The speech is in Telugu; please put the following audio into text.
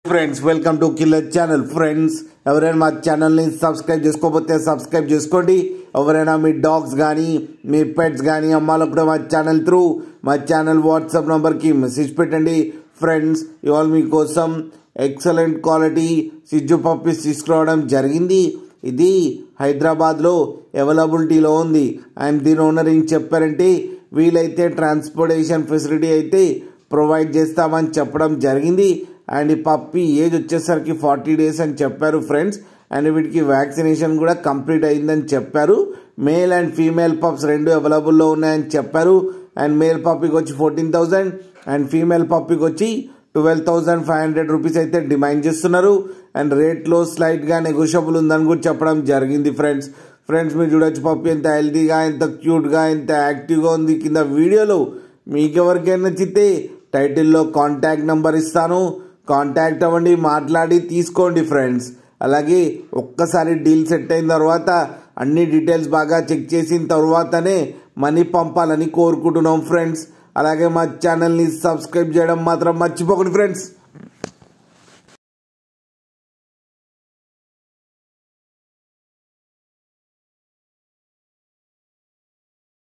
Friends welcome to killer channel. Friends ఎవరైనా మా ఛానల్ని సబ్స్క్రైబ్ చేసుకోకపోతే సబ్స్క్రైబ్ చేసుకోండి. ఎవరైనా మీ డాగ్స్ కానీ మీ పెట్స్ కానీ అమ్మాలనుకుంటే మా ఛానల్ త్రూ మా ఛానల్ వాట్సాప్ నెంబర్కి మెసేజ్ పెట్టండి. ఫ్రెండ్స్ ఇవాళ మీకోసం ఎక్సలెంట్ క్వాలిటీ సిజ్జు పప్పీస్ తీసుకురావడం జరిగింది. ఇది హైదరాబాద్లో అవైలబిలిటీలో ఉంది. అండ్ దీని ఓనర్ ఏం చెప్పారంటే వీలైతే ట్రాన్స్పోర్టేషన్ ఫెసిలిటీ అయితే ప్రొవైడ్ చేస్తామని చెప్పడం జరిగింది. అండ్ ఈ పప్పీ ఏజ్ వచ్చేసరికి 40 days అని చెప్పారు ఫ్రెండ్స్. అండ్ వీటికి వ్యాక్సినేషన్ కూడా కంప్లీట్ అయిందని చెప్పారు. మేల్ అండ్ ఫీమేల్ పప్స్ రెండు అవైలబుల్లో ఉన్నాయని చెప్పారు. అండ్ మేల్ పప్పీకి వచ్చి 14,000 అండ్ ఫీమేల్ పప్పీకి వచ్చి 12,500 రూపీస్ అయితే డిమాండ్ చేస్తున్నారు. అండ్ రేట్లో స్లైట్గా నెగోషియబుల్ ఉందని కూడా చెప్పడం జరిగింది ఫ్రెండ్స్. మీరు చూడొచ్చు పప్పీ ఎంత హెల్తీగా, ఎంత క్యూట్గా, ఎంత యాక్టివ్గా ఉంది. కింద వీడియోలో మీకు ఎవరికైనా నచ్చితే టైటిల్లో కాంటాక్ట్ నెంబర్ ఇస్తాను, కాంటాక్ట్ అవ్వండి, మాట్లాడి తీసుకోండి ఫ్రెండ్స్. అలాగే ఒక్కసారి డీల్ సెట్ అయిన తర్వాత అన్ని డీటెయిల్స్ బాగా చెక్ చేసిన తర్వాతనే మనీ పంపాలని కోరుకుంటున్నాం ఫ్రెండ్స్. అలాగే మా ఛానల్ని సబ్స్క్రైబ్ చేయడం మాత్రం మర్చిపోకండి ఫ్రెండ్స్.